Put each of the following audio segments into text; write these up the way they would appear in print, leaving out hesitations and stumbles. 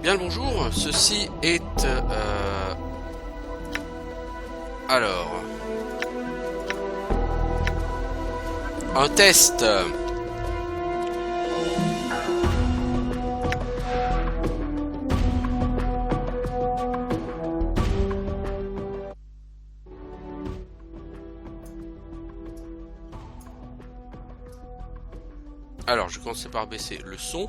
Bien le bonjour, ceci est... alors... un test. Alors, je vais commencer par baisser le son.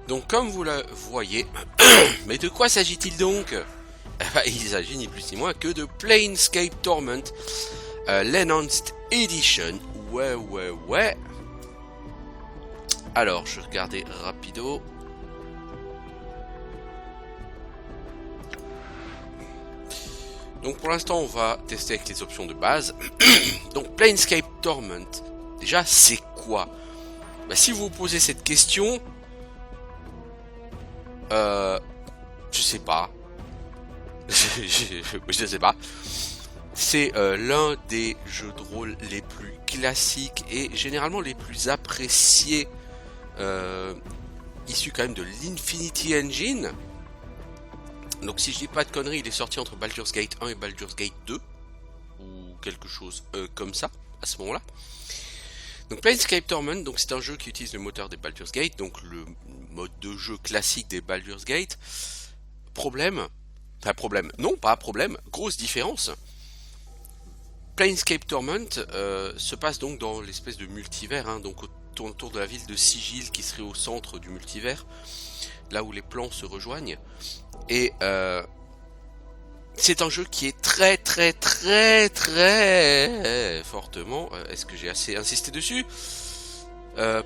Donc, comme vous le voyez... mais de quoi s'agit-il donc? Il s'agit ni plus ni moins que de Planescape Torment, l'Enhanced Edition. Ouais. Alors, je vais regarder rapido. Donc pour l'instant, on va tester avec les options de base. Donc Planescape Torment, déjà, c'est quoi? Bah, si vous vous posez cette question, je sais pas. je sais pas. C'est l'un des jeux de rôle les plus classiques et généralement les plus appréciés, issus quand même de l'Infinity Engine. Donc si je dis pas de conneries, il est sorti entre Baldur's Gate 1 et Baldur's Gate 2, ou quelque chose comme ça, à ce moment-là. Donc Planescape Torment, donc c'est un jeu qui utilise le moteur des Baldur's Gate, donc le mode de jeu classique des Baldur's Gate. Non pas problème, grosse différence. Planescape Torment se passe donc dans l'espèce de multivers, hein, donc autour de la ville de Sigil qui serait au centre du multivers, là où les plans se rejoignent. Et c'est un jeu qui est très fortement, est-ce que j'ai assez insisté dessus,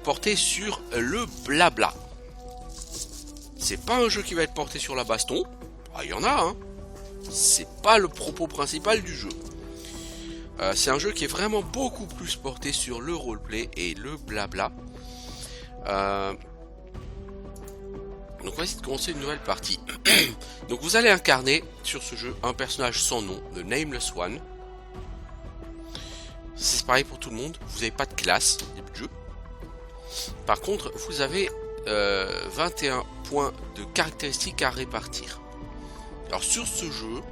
porté sur le blabla. C'est pas un jeu qui va être porté sur la baston. Ah, il y en a, hein. C'est pas le propos principal du jeu. C'est un jeu qui est vraiment beaucoup plus porté sur le roleplay et le blabla. Donc on va essayer de commencer une nouvelle partie. Donc vous allez incarner sur ce jeu un personnage sans nom, le Nameless One. C'est pareil pour tout le monde, vous n'avez pas de classe début de jeu. Par contre, vous avez 21 points de caractéristiques à répartir. Alors sur ce jeu,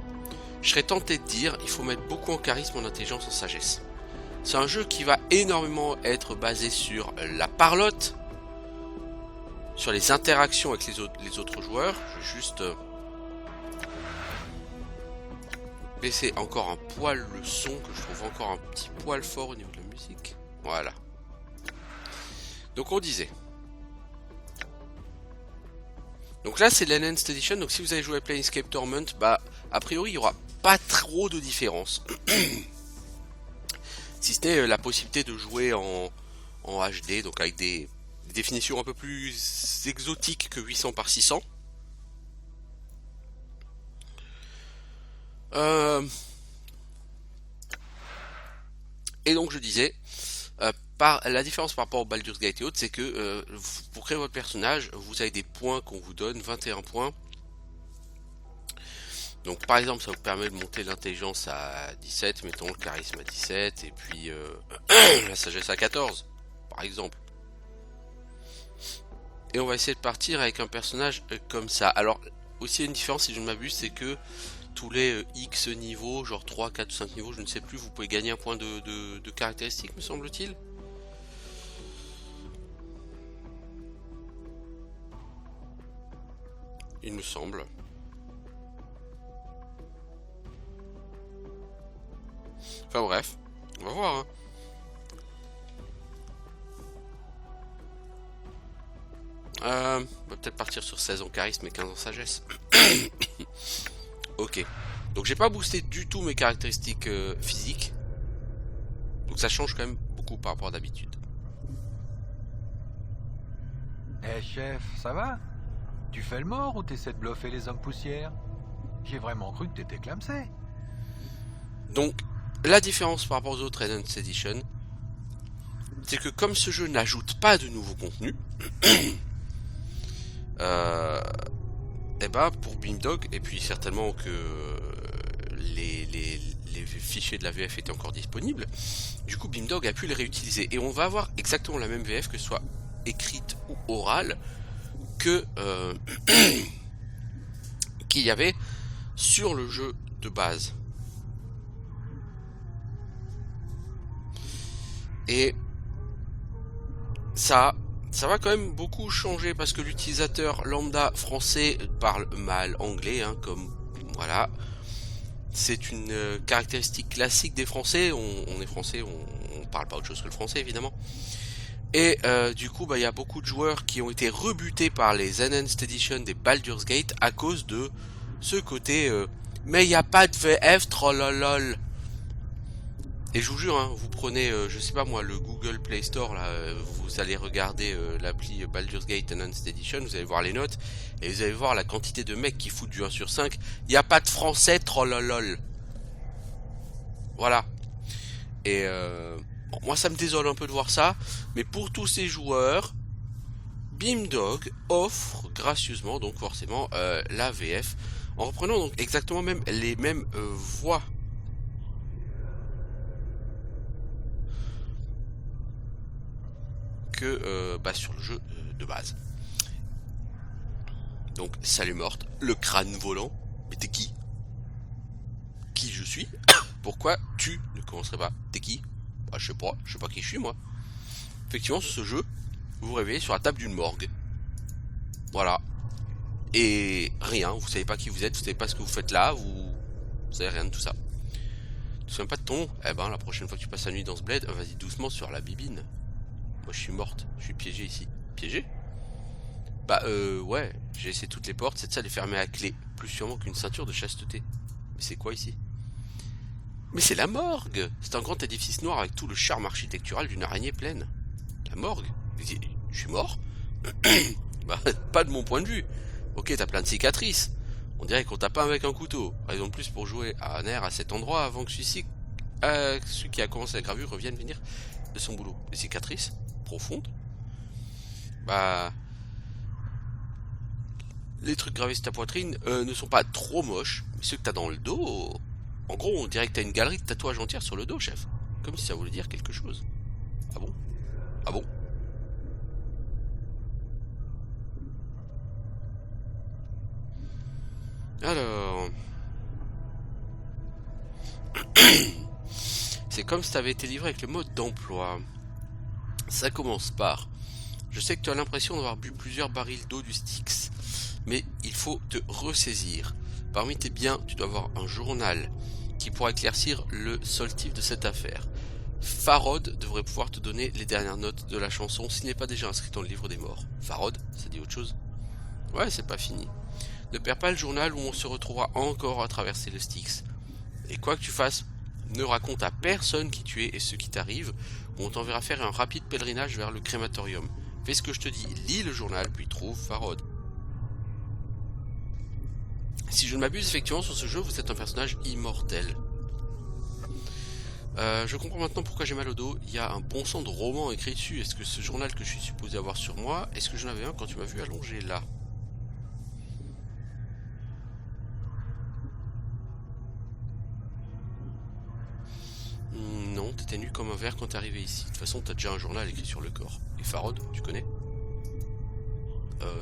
je serais tenté de dire, il faut mettre beaucoup en charisme, en intelligence, en sagesse. C'est un jeu qui va énormément être basé sur la parlotte, sur les interactions avec les autres joueurs. Je vais juste baisser encore un poil le son, que je trouve encore un petit poil fort au niveau de la musique. Voilà. Donc on disait. Donc là c'est l'Enhanced Edition, donc si vous avez joué à Planescape Torment, bah a priori il n'y aura pas trop de différence. Si ce n'est la possibilité de jouer en HD, donc avec des définitions un peu plus exotiques que 800 par 600. Et donc je disais, la différence par rapport au Baldur's Gate et autres, c'est que pour créer votre personnage, vous avez des points qu'on vous donne, 21 points. Donc par exemple, ça vous permet de monter l'intelligence à 17, mettons le charisme à 17, et puis la sagesse à 14, par exemple. Et on va essayer de partir avec un personnage comme ça. Alors, aussi une différence, si je ne m'abuse, c'est que tous les X niveaux, genre 3, 4, 5 niveaux, je ne sais plus, vous pouvez gagner un point de caractéristique, me semble-t-il. Il me semble. Enfin bref, on va voir, hein. On va peut-être partir sur 16 en charisme et 15 en sagesse. Ok. Donc j'ai pas boosté du tout mes caractéristiques physiques. Donc ça change quand même beaucoup par rapport à d'habitude. Eh chef, ça va? Tu fais le mort ou t'essaies de bluffer les hommes poussières? J'ai vraiment cru que t'étais clamsé. Donc la différence par rapport aux autres Enhanced Edition, c'est que comme ce jeu n'ajoute pas de nouveaux contenus, et bah pour Beamdog, et puis certainement que les fichiers de la VF étaient encore disponibles. Du coup, Beamdog a pu les réutiliser. Et on va avoir exactement la même VF, que ce soit écrite ou orale, que qu'il y avait sur le jeu de base. Et ça va quand même beaucoup changer, parce que l'utilisateur lambda français parle mal anglais, hein, comme voilà. C'est une caractéristique classique des Français. On est français, on parle pas autre chose que le français évidemment. Et du coup, il y a beaucoup de joueurs qui ont été rebutés par les Enhanced Edition des Baldur's Gate à cause de ce côté mais il n'y a pas de VF, trollolol. Et je vous jure, hein, vous prenez, je sais pas moi, le Google Play Store, là, vous allez regarder l'appli Baldur's Gate Enhanced Edition, vous allez voir les notes, et vous allez voir la quantité de mecs qui foutent du 1 sur 5. Il n'y a pas de français, trollolol. Voilà. Et bon, moi ça me désole un peu de voir ça, mais pour tous ces joueurs, Beamdog offre gracieusement, donc forcément, la VF, en reprenant donc exactement même les mêmes voix que sur le jeu de base. Donc, salut morte, le crâne volant. Mais t'es qui? Qui je suis? Pourquoi tu ne commencerais pas? T'es qui? Bah, je sais pas qui je suis moi. Effectivement, sur ce jeu, vous vous réveillez sur la table d'une morgue. Voilà. Et rien, vous savez pas qui vous êtes, vous savez pas ce que vous faites là, vous savez rien de tout ça. Tu te souviens pas de ton nom? Eh ben, la prochaine fois que tu passes la nuit dans ce bled, vas-y doucement sur la bibine. Moi je suis morte, je suis piégée ici. Piégée? Bah ouais, j'ai essayé toutes les portes, cette salle est fermée à clé. Plus sûrement qu'une ceinture de chasteté. Mais c'est quoi ici? Mais c'est la morgue! C'est un grand édifice noir avec tout le charme architectural d'une araignée pleine. La morgue? Je suis mort? Bah pas de mon point de vue. Ok, t'as plein de cicatrices. On dirait qu'on tape pas avec un couteau. Raison de plus pour jouer à un air à cet endroit avant que celui qui a commencé la gravure revienne venir de son boulot. Les cicatrices profondes? Bah... Les trucs gravés sur ta poitrine ne sont pas trop moches, mais ceux que t'as dans le dos... En gros, on dirait que t'as une galerie de tatouages entière sur le dos, chef. Comme si ça voulait dire quelque chose. Ah bon? Ah bon? Alors... C'est comme si t'avais été livré avec le mode d'emploi. Ça commence par... Je sais que tu as l'impression d'avoir bu plusieurs barils d'eau du Styx, mais il faut te ressaisir. Parmi tes biens, tu dois avoir un journal qui pourra éclaircir le soltif de cette affaire. Farod devrait pouvoir te donner les dernières notes de la chanson s'il n'est pas déjà inscrit dans le livre des morts. Farod, ça dit autre chose? Ouais, c'est pas fini. Ne perds pas le journal où on se retrouvera encore à traverser le Styx. Et quoi que tu fasses, ne raconte à personne qui tu es et ce qui t'arrive, ou on t'enverra faire un rapide pèlerinage vers le crématorium. Fais ce que je te dis, lis le journal, puis trouve Farod. Si je ne m'abuse, effectivement, sur ce jeu, vous êtes un personnage immortel. Je comprends maintenant pourquoi j'ai mal au dos. Il y a un bon sang de roman écrit dessus. Est-ce que ce journal que je suis supposé avoir sur moi, est-ce que j'en avais un quand tu m'as vu allongé là? Non, t'étais nu comme un verre quand t'es arrivé ici. De toute façon, t'as déjà un journal écrit sur le corps. Et Farod, tu connais?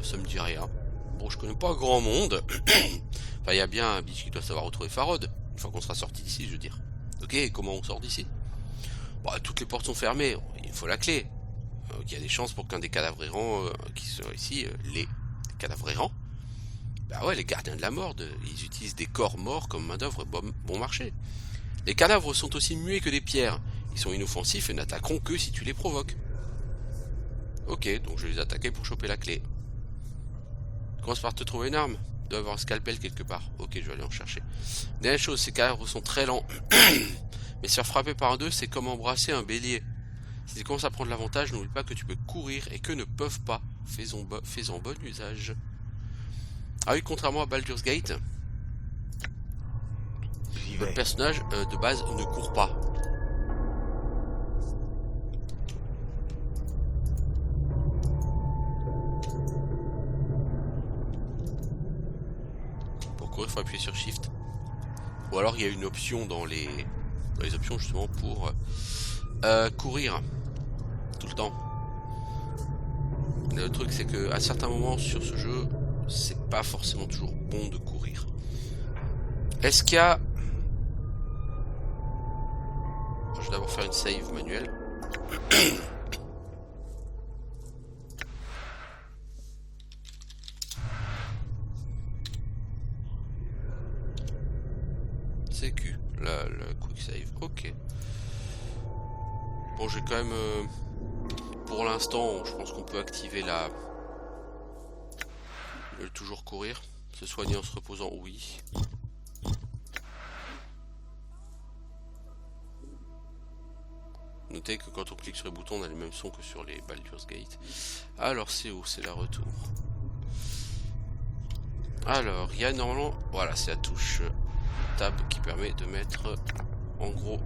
Ça me dit rien. Bon, je connais pas grand monde. Enfin, il y a bien un bitch qui doit savoir retrouver Farod. Une fois qu'on sera sorti d'ici, je veux dire. Ok, comment on sort d'ici? Bah, toutes les portes sont fermées. Il faut la clé. Il y a des chances pour qu'un des cadavres errants qui sont ici, les cadavres errants, bah ouais, les gardiens de la mort, ils utilisent des corps morts comme main d'œuvre bon marché. Les cadavres sont aussi muets que des pierres. Ils sont inoffensifs et n'attaqueront que si tu les provoques. Ok, donc je vais les attaquer pour choper la clé. Commence par te trouver une arme. Il doit y avoir un scalpel quelque part. Ok, je vais aller en chercher. Dernière chose, ces cadavres sont très lents. Mais se faire frapper par deux, c'est comme embrasser un bélier. Si tu commences à prendre l'avantage, n'oublie pas que tu peux courir et que ne peuvent pas. Fais-en bon usage. Ah oui, contrairement à Baldur's Gate, votre personnage de base ne court pas. Pour courir, il faut appuyer sur Shift. Ou alors il y a une option dans les options justement pour courir tout le temps. Le truc c'est que à certains moments sur ce jeu, c'est pas forcément toujours bon de courir. Est-ce qu'il y a... Je vais d'abord faire une save manuelle. CQ, le quick save, ok. Bon, j'ai quand même... pour l'instant, je pense qu'on peut activer la... toujours courir. Se soigner en se reposant, oui. Notez que quand on clique sur les boutons, on a les mêmes sons que sur les Baldur's Gate. Alors, c'est où? C'est la retour. Alors, il y a normalement... Voilà, c'est la touche tab qui permet de mettre en gros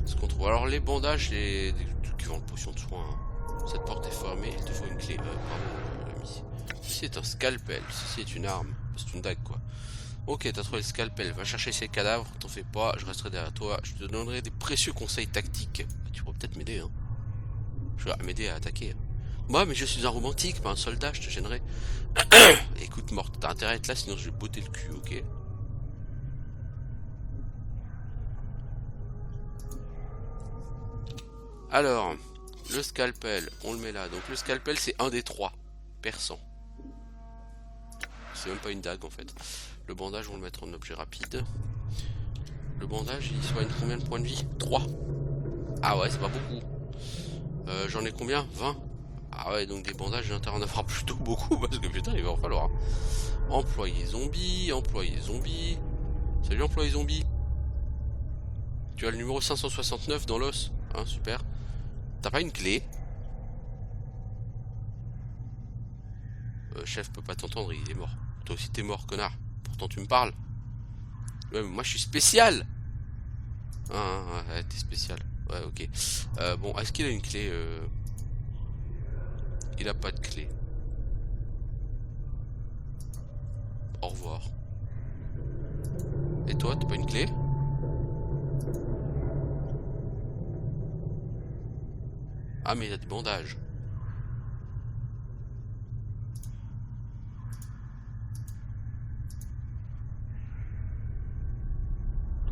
ce qu'on trouve. Alors, les bandages, des trucs qui vendent potions de soins. Hein. Cette porte est fermée, il te faut une clé. Pardon, l'ami. Ceci est un scalpel, ceci est une arme. C'est une dague, quoi. Ok, t'as trouvé le scalpel, va chercher ces cadavres, t'en fais pas, je resterai derrière toi, je te donnerai des précieux conseils tactiques. Tu pourrais peut-être m'aider, hein. Je vais m'aider à attaquer. Moi, mais je suis un romantique, pas un soldat, je te gênerai. Écoute, mort, t'as intérêt à être là, sinon je vais botter le cul, ok? Alors, le scalpel, on le met là. Donc le scalpel, c'est un des trois. Perçant. C'est même pas une dague, en fait. Le bandage, on va le mettre en objet rapide. Le bandage, il soigne combien de points de vie? 3. Ah ouais, c'est pas beaucoup. J'en ai combien? 20. Ah ouais, donc des bandages, j'ai intérêt à en avoir plutôt beaucoup, parce que putain, il va en falloir. Employé zombie, employé zombie. Salut employé zombie. Tu as le numéro 569 dans l'os. Hein, super. T'as pas une clé? Chef peut pas t'entendre, il est mort. Toi aussi t'es mort, connard. Pourtant tu me parles. Ouais, mais moi je suis spécial. Ah, ouais, t'es spécial. Ouais, ok. Bon, est-ce qu'il a une clé? Il a pas de clé. Au revoir. Et toi, t'as pas une clé? Ah, mais il a des bandages.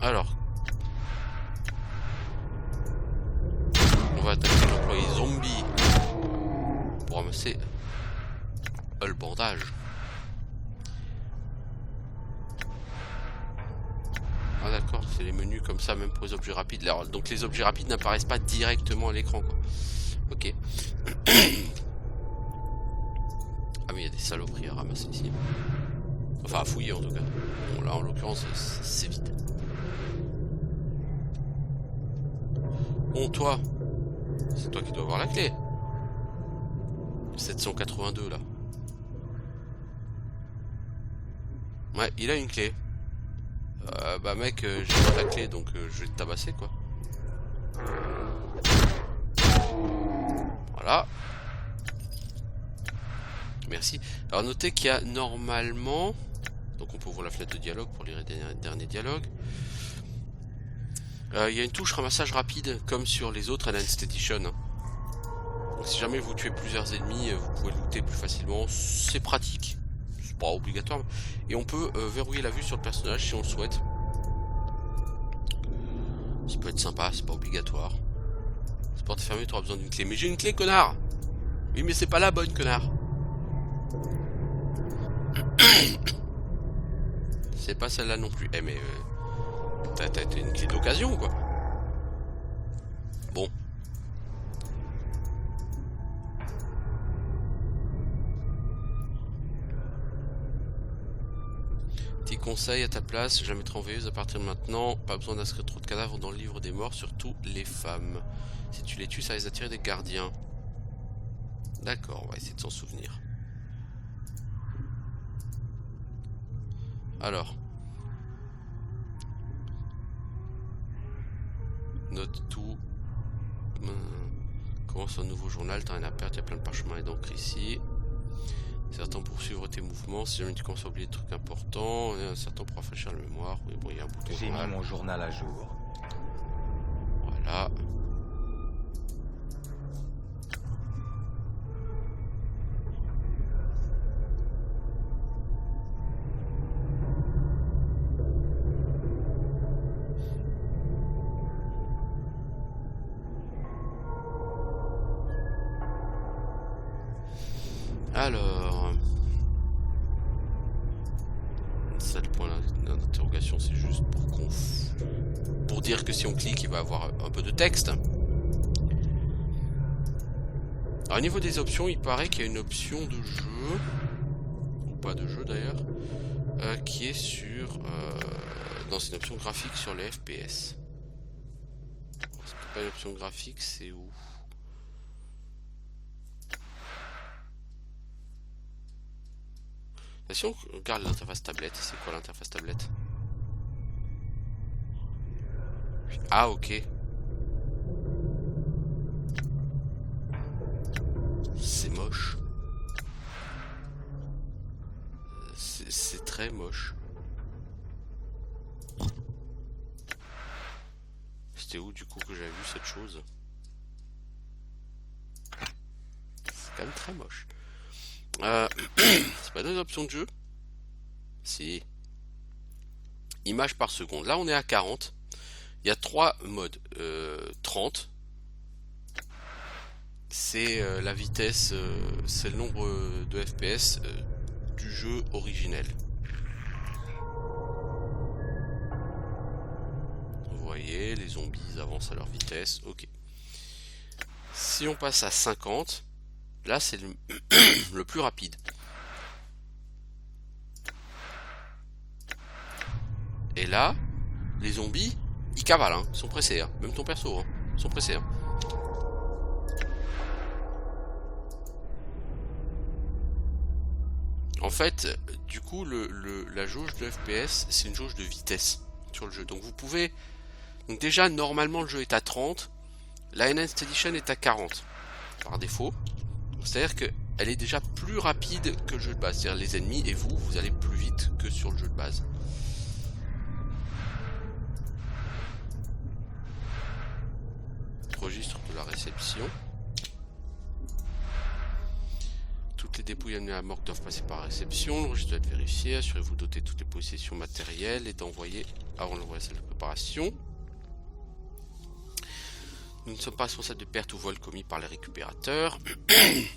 Alors. On va attaquer l'employé zombie. Pour ramasser le bandage. Ah d'accord, c'est les menus comme ça même pour les objets rapides. Alors, donc les objets rapides n'apparaissent pas directement à l'écran, quoi. Ok. Ah mais il y a des saloperies à ramasser ici. Enfin à fouiller en tout cas. Bon là en l'occurrence c'est vite. Bon toi, c'est toi qui dois avoir la clé. 782 là. Ouais, il a une clé. Bah mec, j'ai pas ta clé donc je vais te tabasser quoi. Voilà. Merci. Alors notez qu'il y a normalement... Donc on peut ouvrir la fenêtre de dialogue pour lire les derniers dialogues. Il y a une touche ramassage rapide comme sur les autres Enhanced Edition. Hein. Donc si jamais vous tuez plusieurs ennemis, vous pouvez looter plus facilement. C'est pratique. C'est pas obligatoire. Et on peut verrouiller la vue sur le personnage si on le souhaite. Ça peut être sympa, c'est pas obligatoire. Cette porte est fermée, tu auras besoin d'une clé. Mais j'ai une clé, connard! Oui, mais c'est pas la bonne, connard! C'est pas celle-là non plus. Eh, mais. T'as une clé d'occasion, quoi. Bon. Petit conseil à ta place, je la mettrai en veilleuse à partir de maintenant. Pas besoin d'inscrire trop de cadavres dans le livre des morts, surtout les femmes. Si tu les tues, ça risque d'attirer des gardiens. D'accord, on va essayer de s'en souvenir. Alors. Note tout. Commence un nouveau journal, t'as rien à perdre, il y a plein de parchemins et d'encre ici. Certains pour suivre tes mouvements. Si jamais tu commences à oublier des trucs importants, certains pour rafraîchir la mémoire. Oui, bon, il y a un bouton. J'ai mis mon journal à jour. Voilà. Alors, ça le point d'interrogation, c'est juste pour dire que si on clique, il va avoir un peu de texte. Alors, au niveau des options, il paraît qu'il y a une option de jeu, ou pas de jeu d'ailleurs, qui est sur dans une option graphique sur les FPS. C'est pas une option graphique, c'est où? Si on regarde l'interface tablette, c'est quoi l'interface tablette? Ah, ok. C'est moche. C'est très moche. C'était où du coup que j'avais vu cette chose? C'est quand même très moche. C'est pas deux options de jeu? Si. Images par seconde. Là on est à 40. Il y a 3 modes. 30. C'est la vitesse, c'est le nombre de FPS du jeu originel. Vous voyez, les zombies avancent à leur vitesse. Ok. Si on passe à 50, là c'est le plus rapide. Et là, les zombies, ils cavalent, hein. Ils sont pressés, hein. Même ton perso, hein. Ils sont pressés, hein. En fait, du coup, la jauge de FPS, c'est une jauge de vitesse sur le jeu. Donc vous pouvez... Donc déjà, normalement, le jeu est à 30. La Enhanced Edition est à 40. Par défaut. C'est-à-dire qu'elle est déjà plus rapide que le jeu de base. C'est-à-dire les ennemis et vous allez plus vite que sur le jeu de base. Registre de la réception. Toutes les dépouilles amenées à la morgue doivent passer par la réception. Le registre doit être vérifié. Assurez-vous de doter toutes les possessions matérielles et d'envoyer avant l'envoi à la salle de préparation. Nous ne sommes pas responsables de pertes ou vols commis par les récupérateurs. Les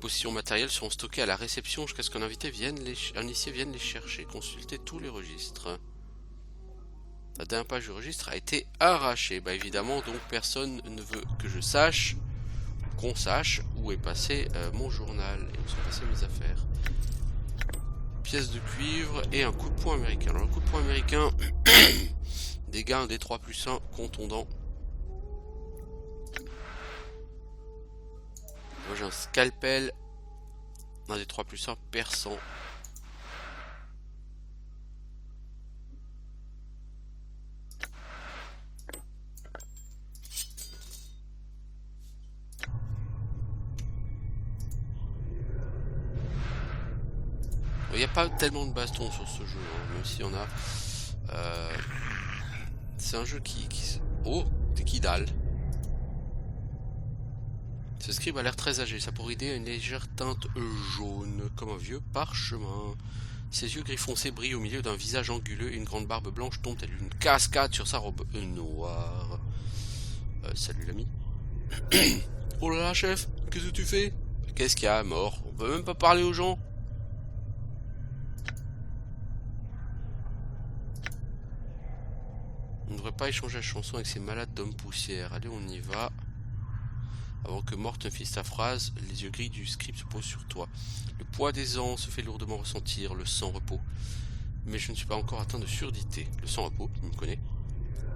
possessions matérielles seront stockées à la réception jusqu'à ce qu'un initié vienne les chercher. Consultez tous les registres. La dernière page du registre a été arrachée. Bah évidemment, donc personne ne veut que je sache, qu'on sache où est passé mon journal et où sont passées mes affaires. Pièce de cuivre et un coup de poing américain. Alors le coup de poing américain, dégâts 1 des 3+1 contondant. Moi j'ai un scalpel, 1 des 3+1 perçant. Il n'y a pas tellement de baston sur ce jeu, hein, même s'il y en a. C'est un jeu qui... Oh, t'es qui dalle. Ce scribe a l'air très âgé, sa peau ridée a une légère teinte jaune, comme un vieux parchemin. Ses yeux gris foncés brillent au milieu d'un visage anguleux et une grande barbe blanche tombe telle une cascade sur sa robe noire. Salut l'ami. Oh là là, chef, qu'est-ce que tu fais? Qu'est-ce qu'il y a, mort? On peut même pas parler aux gens. On ne devrait pas échanger la chanson avec ces malades d'hommes poussière. Allez, on y va. Avant que Mort ne finisse sa phrase, les yeux gris du script se posent sur toi. Le poids des ans se fait lourdement ressentir, le sang repos. Mais je ne suis pas encore atteint de surdité. Le sang repos, tu me connais?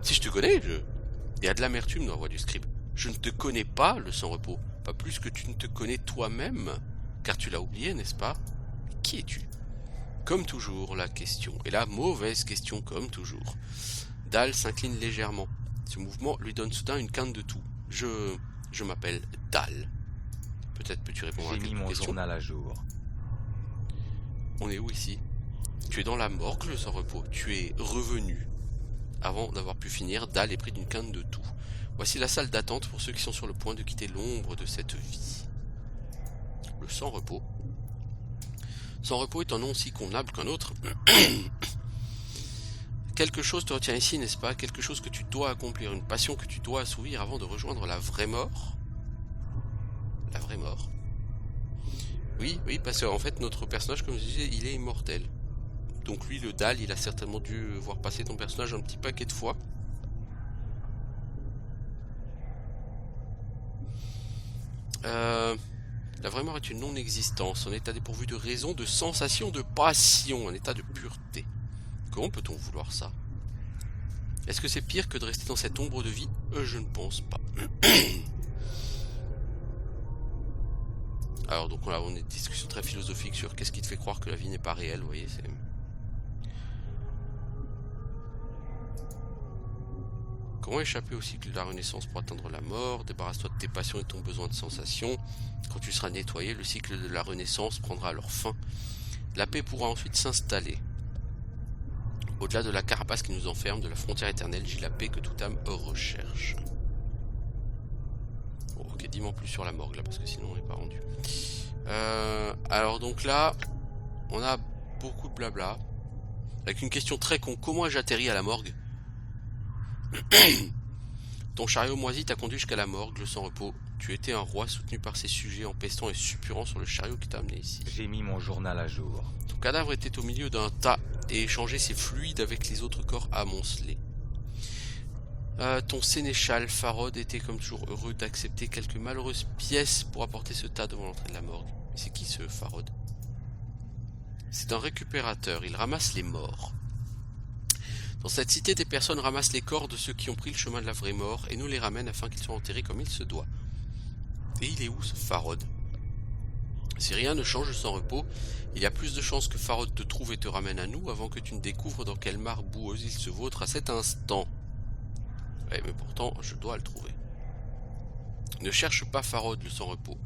Si je te connais, il y a de l'amertume dans la voix du scribe. Je ne te connais pas, le sang repos. Pas plus que tu ne te connais toi-même. Car tu l'as oublié, n'est-ce pas? Qui es-tu? Comme toujours, la question. Et la mauvaise question, comme toujours. Dal s'incline légèrement. Ce mouvement lui donne soudain une quinte de tout. Je m'appelle Dal. Peut-être peux-tu répondre à quelques questions. J'ai mis mon journal à jour. On est où ici? Tu es dans la morgue, le sans-repos. Tu es revenu avant d'avoir pu finir. Dalle est pris d'une quinte de tout. Voici la salle d'attente pour ceux qui sont sur le point de quitter l'ombre de cette vie. Le sans-repos. Sans-repos est un nom aussi convenable qu'un autre. Quelque chose te retient ici, n'est-ce pas? Quelque chose que tu dois accomplir, une passion que tu dois assouvir avant de rejoindre la vraie mort. La vraie mort. Oui, parce qu'en fait, notre personnage, comme je disais, il est immortel. Donc lui, le Dalle, il a certainement dû voir passer ton personnage un petit paquet de fois. La vraie mort est une non-existence, un état dépourvu de raison, de sensation, de passion, un état de pureté. Comment peut-on vouloir ça? Est-ce que c'est pire que de rester dans cette ombre de vie? Je ne pense pas. Alors donc on a une discussion très philosophique sur qu'est-ce qui te fait croire que la vie n'est pas réelle, vous voyez, c'est... Comment échapper au cycle de la renaissance pour atteindre la mort? Débarrasse-toi de tes passions et de ton besoin de sensation. Quand tu seras nettoyé, le cycle de la renaissance prendra alors fin. La paix pourra ensuite s'installer. Au-delà de la carapace qui nous enferme, de la frontière éternelle, j'ai la paix que toute âme recherche. Bon, ok, dis-moi plus sur la morgue là, parce que sinon on n'est pas rendu. Alors donc là, on a beaucoup de blabla. Avec une question très con, comment ai-je atterri à la morgue? Ton chariot moisi t'a conduit jusqu'à la morgue, le sans-repos. Tu étais un roi soutenu par ses sujets, empestant et suppurant sur le chariot qui t'a amené ici. J'ai mis mon journal à jour. Ton cadavre était au milieu d'un tas et échangeait ses fluides avec les autres corps amoncelés. Ton sénéchal, Farod, était comme toujours heureux d'accepter quelques malheureuses pièces pour apporter ce tas devant l'entrée de la morgue. Mais c'est qui ce Farod? C'est un récupérateur, il ramasse les morts. Dans cette cité, des personnes ramassent les corps de ceux qui ont pris le chemin de la vraie mort et nous les ramènent afin qu'ils soient enterrés comme il se doit. Et il est où ce Farod? Si rien ne change sans repos, il y a plus de chances que Farod te trouve et te ramène à nous avant que tu ne découvres dans quelle mare boueuse il se vautre à cet instant. Ouais, mais pourtant, je dois le trouver. Ne cherche pas Farod, le sans-repos.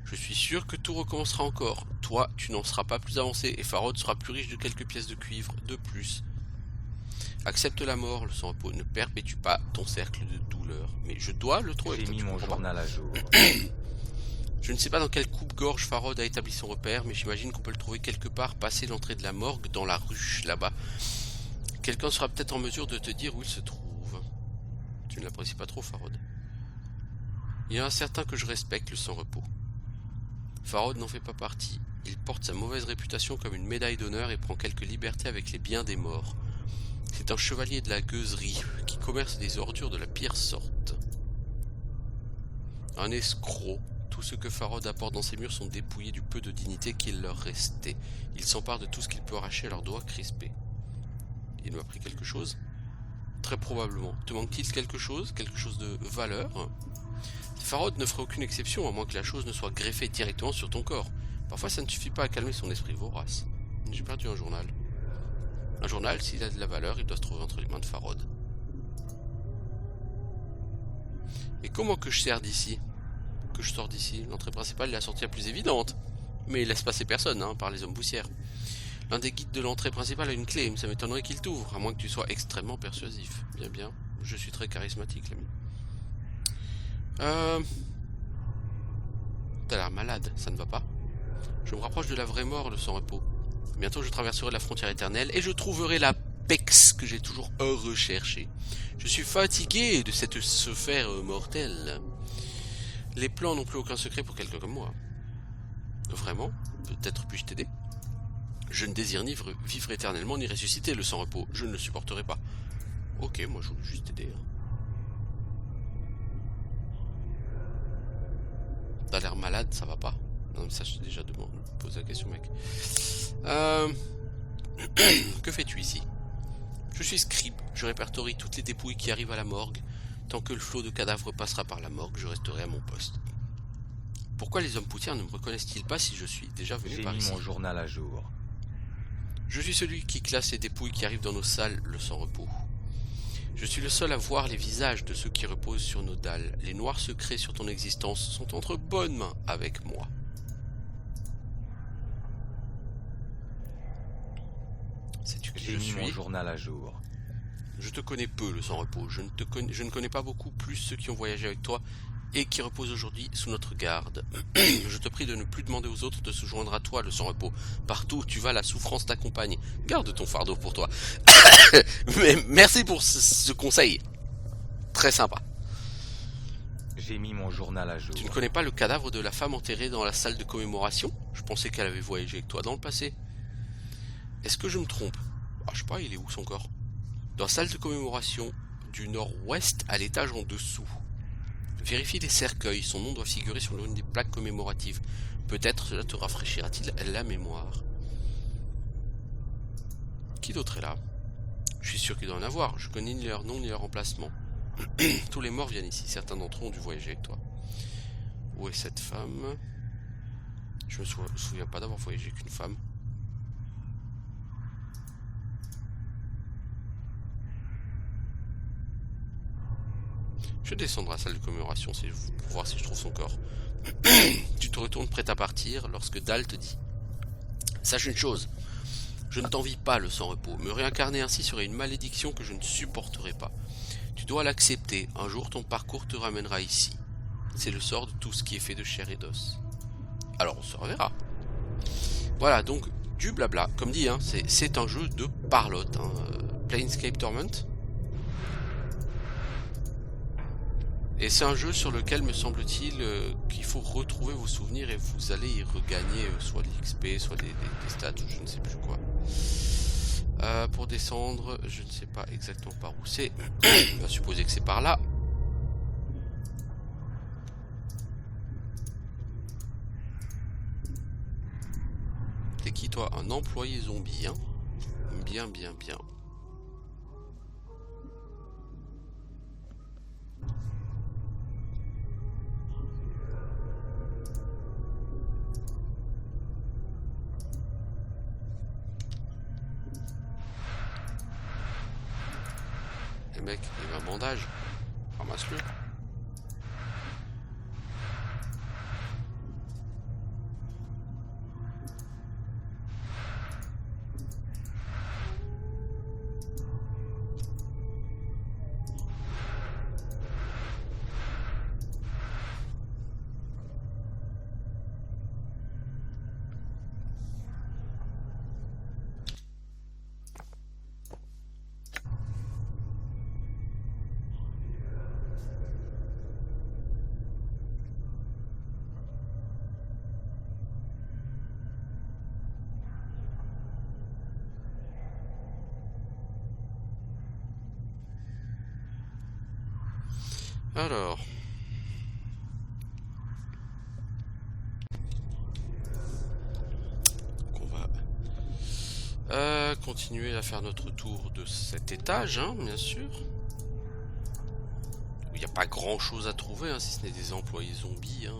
Je suis sûr que tout recommencera encore. Toi, tu n'en seras pas plus avancé et Farod sera plus riche de quelques pièces de cuivre de plus. Accepte la mort, le sans-repos. Ne perpétue pas ton cercle de douleur. Mais je dois le trouver. J'ai mis mon journal à jour. Je ne sais pas dans quelle coupe-gorge Farod a établi son repère, mais j'imagine qu'on peut le trouver quelque part, passé l'entrée de la morgue, dans la ruche, là-bas. Quelqu'un sera peut-être en mesure de te dire où il se trouve. Tu ne l'apprécies pas trop, Farod. Il y a un certain que je respecte, le sans-repos. Farod n'en fait pas partie. Il porte sa mauvaise réputation comme une médaille d'honneur et prend quelques libertés avec les biens des morts. C'est un chevalier de la gueuserie qui commerce des ordures de la pire sorte. Un escroc. Tout ce que Farod apporte dans ses murs sont dépouillés du peu de dignité qu'il leur restait. Il s'empare de tout ce qu'il peut arracher à leurs doigts crispés. Il m'a pris quelque chose? Très probablement. Te manque-t-il quelque chose? Quelque chose de valeur? Farod ne ferait aucune exception, à moins que la chose ne soit greffée directement sur ton corps. Parfois ça ne suffit pas à calmer son esprit vorace. J'ai perdu un journal. Un journal, s'il a de la valeur, il doit se trouver entre les mains de Farod. Et comment que je sors d'ici? Que je sors d'ici? L'entrée principale est la sortie la plus évidente. Mais il laisse passer personne, hein, par les hommes poussières. L'un des guides de l'entrée principale a une clé, mais ça m'étonnerait qu'il t'ouvre, à moins que tu sois extrêmement persuasif. Bien, bien. Je suis très charismatique, l'ami. T'as l'air malade, ça ne va pas? Je me rapproche de la vraie mort, le sans-repos. Bientôt je traverserai la frontière éternelle et je trouverai la pex que j'ai toujours recherchée. Je suis fatigué de cette sphère mortelle. Les plans n'ont plus aucun secret pour quelqu'un comme moi. Vraiment? Peut-être puis-je t'aider? Je ne désire ni vivre éternellement ni ressusciter, le sans-repos. Je ne le supporterai pas. Ok, moi je veux juste t'aider. T'as l'air malade, ça va pas? Non mais ça j'ai déjà posé la question, mec. Que fais-tu ici? Je suis scribe, je répertorie toutes les dépouilles qui arrivent à la morgue. Tant que le flot de cadavres passera par la morgue, je resterai à mon poste. Pourquoi les hommes poussières ne me reconnaissent-ils pas si je suis déjà venu par ici? J'ai mis mon journal à jour. Je suis celui qui classe les dépouilles qui arrivent dans nos salles, le sans-repos. Je suis le seul à voir les visages de ceux qui reposent sur nos dalles. Les noirs secrets sur ton existence sont entre bonnes mains avec moi. J'ai mis mon journal à jour. Je te connais peu, le sans-repos. Je ne connais pas beaucoup plus ceux qui ont voyagé avec toi et qui reposent aujourd'hui sous notre garde. Je te prie de ne plus demander aux autres de se joindre à toi, le sans-repos. Partout où tu vas, la souffrance t'accompagne. Garde ton fardeau pour toi. Mais merci pour ce conseil. Très sympa. J'ai mis mon journal à jour. Tu ne connais pas le cadavre de la femme enterrée dans la salle de commémoration? Je pensais qu'elle avait voyagé avec toi dans le passé. Est-ce que je me trompe? Je sais pas, il est où son corps? Dans la salle de commémoration du nord-ouest à l'étage en dessous. Vérifie les cercueils, son nom doit figurer sur l'une des plaques commémoratives. Peut-être cela te rafraîchira-t-il la mémoire. Qui d'autre est là? Je suis sûr qu'il doit en avoir, je connais ni leur nom ni leur emplacement. Tous les morts viennent ici, certains d'entre eux ont dû voyager avec toi. Où est cette femme? Je me souviens pas d'avoir voyagé avec une femme. Je vais descendre à la salle de commémoration pour voir si je trouve son corps. Tu te retournes prêt à partir lorsque Dal te dit: sache une chose, je ne t'envie pas le sans-repos. Me réincarner ainsi serait une malédiction que je ne supporterai pas. Tu dois l'accepter. Un jour ton parcours te ramènera ici. C'est le sort de tout ce qui est fait de chair et d'os. Alors on se reverra. Voilà, donc du blabla. Comme dit, hein, c'est un jeu de parlotte. Planescape Torment. Et c'est un jeu sur lequel, me semble-t-il, qu'il faut retrouver vos souvenirs et vous allez y regagner soit de l'XP, soit des stats, ou je ne sais plus quoi. Pour descendre, je ne sais pas exactement par où c'est. On va supposer que c'est par là. T'es qui toi? Un employé zombie, hein? Bien, bien, bien. Et mec, il y a un bandage. Ramasse-le. Alors, on va continuer à faire notre tour de cet étage, hein, bien sûr. Il n'y a pas grand chose à trouver, hein, si ce n'est des employés zombies. Hein.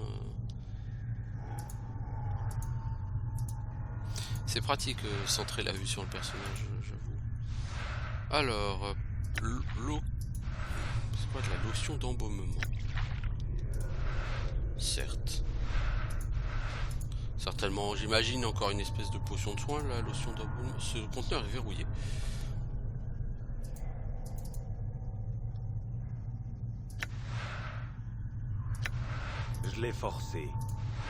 C'est pratique centrer la vue sur le personnage, j'avoue. Alors, l'eau. C'est quoi de la lotion d'embaumement? Certes. Certainement, j'imagine encore une espèce de potion de soin, la lotion d'embaumement. Ce conteneur est verrouillé. Je l'ai forcé.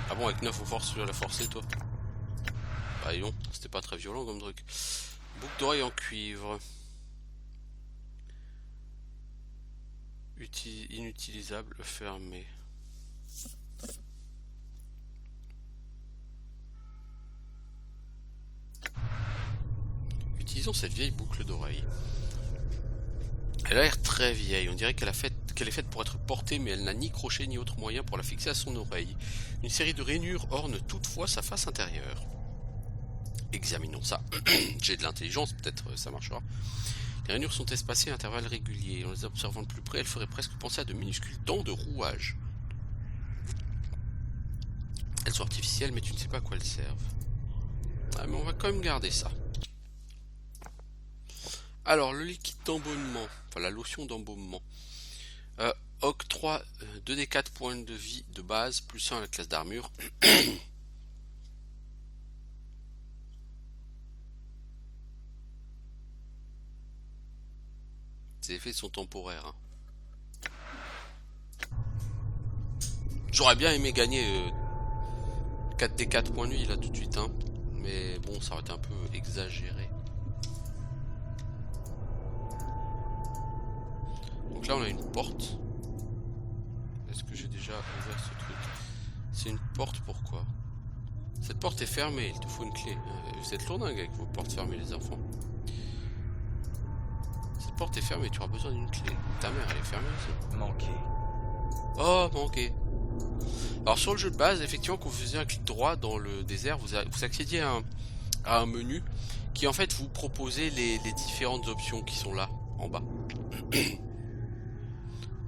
Ah bon, avec 9 en force, tu vas la forcer, toi? Bah, non, c'était pas très violent comme truc. Boucle d'oreille en cuivre. Inutilisable, fermé. Utilisons cette vieille boucle d'oreille. Elle a l'air très vieille, on dirait qu'elle est faite pour être portée, mais elle n'a ni crochet ni autre moyen pour la fixer à son oreille. Une série de rainures orne toutefois sa face intérieure. Examinons ça. J'ai de l'intelligence, peut-être ça marchera. Les rainures sont espacées à intervalles réguliers. En les observant de plus près, elles feraient presque penser à de minuscules dents de rouage. Elles sont artificielles, mais tu ne sais pas à quoi elles servent. Ah, mais on va quand même garder ça. Alors, le liquide d'embaumement, enfin la lotion d'embaumement, octroie 2d4 points de vie de base, plus 1 à la classe d'armure. Ces effets sont temporaires. Hein. J'aurais bien aimé gagner 4 des 4 points de vie là tout de suite. Hein. Mais bon, ça aurait été un peu exagéré. Donc là on a une porte. Est-ce que j'ai déjà ouvert ce truc? C'est une porte, pourquoi? Cette porte est fermée, il te faut une clé. Vous êtes lourdingue avec vos portes fermées les enfants. Cette porte est fermée, tu auras besoin d'une clé. Ta mère elle est fermée aussi. Manqué. Oh, manqué. Alors sur le jeu de base, effectivement, quand vous faisiez un clic droit dans le désert, vous accédiez à un menu qui en fait vous proposait les différentes options qui sont là, en bas.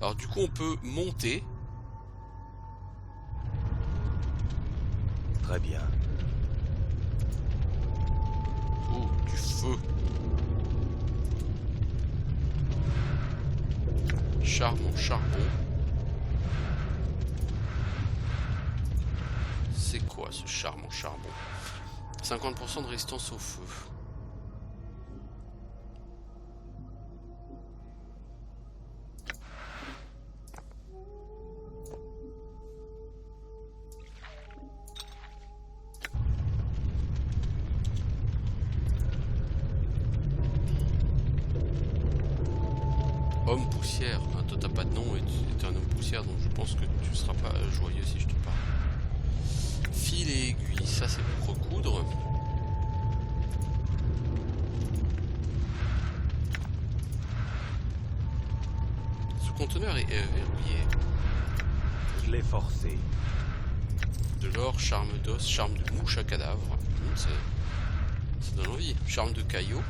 Alors du coup on peut monter. Très bien. Oh, du feu. Charbon, charbon. C'est quoi ce charbon, charbon? 50% de résistance au feu. Homme poussière, ah, toi t'as pas de nom et tu es un homme poussière, donc je pense que tu seras pas joyeux si je te parle. Fil et aiguille, ça c'est pour recoudre. Ce conteneur est verrouillé. Je l'ai forcé. De l'or, charme d'os, charme de mouche à cadavre. Ça donne envie. Charme de caillot.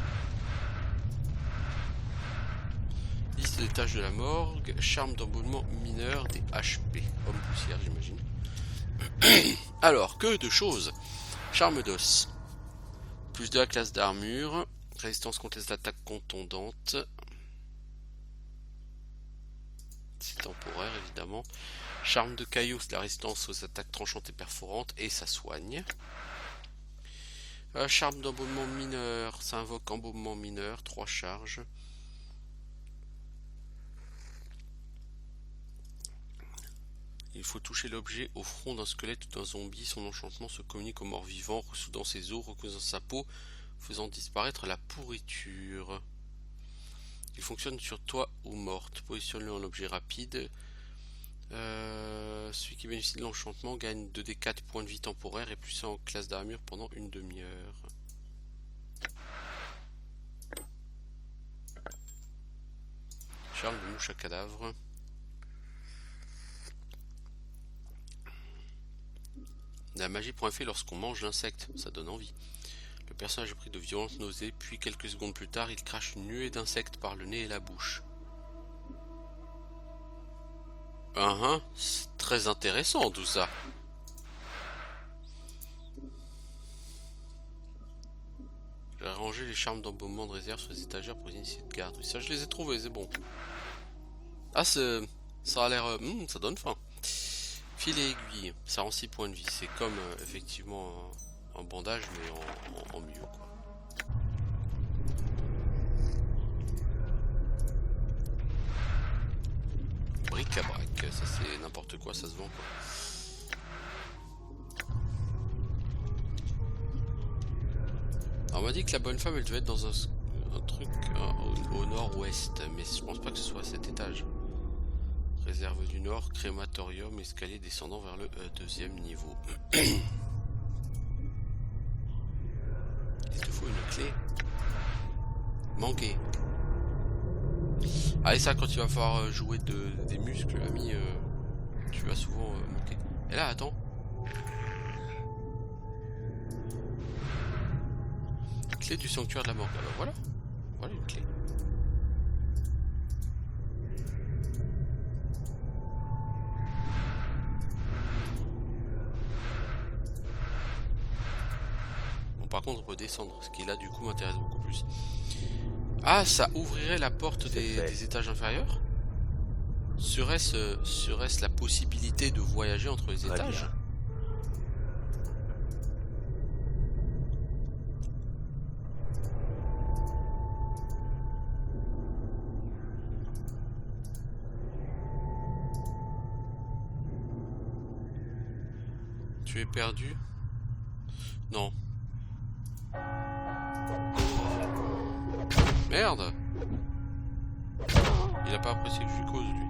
Liste des tâches de la morgue. Charme d'embaulement mineur des HP. Homme poussière, j'imagine. Alors, que de choses. Charme d'os. Plus de la classe d'armure. Résistance contre les attaques contondantes. C'est temporaire, évidemment. Charme de caillou, c'est la résistance aux attaques tranchantes et perforantes. Et ça soigne. Charme d'embaumement mineur. Ça invoque embaumement mineur. 3 charges. Il faut toucher l'objet au front d'un squelette ou d'un zombie. Son enchantement se communique aux morts vivants, ressoudant ses os, recousant sa peau, faisant disparaître la pourriture. Il fonctionne sur toi ou morte. Positionne-le en objet rapide. Celui qui bénéficie de l'enchantement gagne 2d4 points de vie temporaires et plus 1 en classe d'armure pendant une demi-heure. Charme de mouche à cadavre. La magie prend effet lorsqu'on mange l'insecte, ça donne envie. Le personnage est pris de violentes nausées, puis quelques secondes plus tard, il crache une nuée d'insectes par le nez et la bouche. C'est très intéressant tout ça. J'ai rangé les charmes d'embaumement de réserve sur les étagères pour les initiés de garde. Oui, ça je les ai trouvés, c'est bon. Ah, ça a l'air... ça donne faim. Fil et aiguille, ça rend 6 points de vie. C'est comme effectivement un bandage, mais en mieux, quoi. Bric à brac, ça c'est n'importe quoi, ça se vend, quoi. Alors, on m'a dit que la bonne femme elle devait être dans un truc au nord-ouest, mais je pense pas que ce soit à cet étage. Réserve du Nord, crématorium, escalier descendant vers le deuxième niveau. Il te faut une clé. Manqué. Allez, ça, quand tu vas falloir jouer des muscles, ami, tu vas souvent manquer. Et là, attends. Clé du sanctuaire de la mort. Ah bah voilà. Voilà une clé. Par contre on peut descendre, ce qui là du coup m'intéresse beaucoup plus. Ah, ça ouvrirait la porte des étages inférieurs? Serait-ce la possibilité de voyager entre les étages? Tu es perdu? Non. Merde! Il a pas apprécié que je lui cause, lui.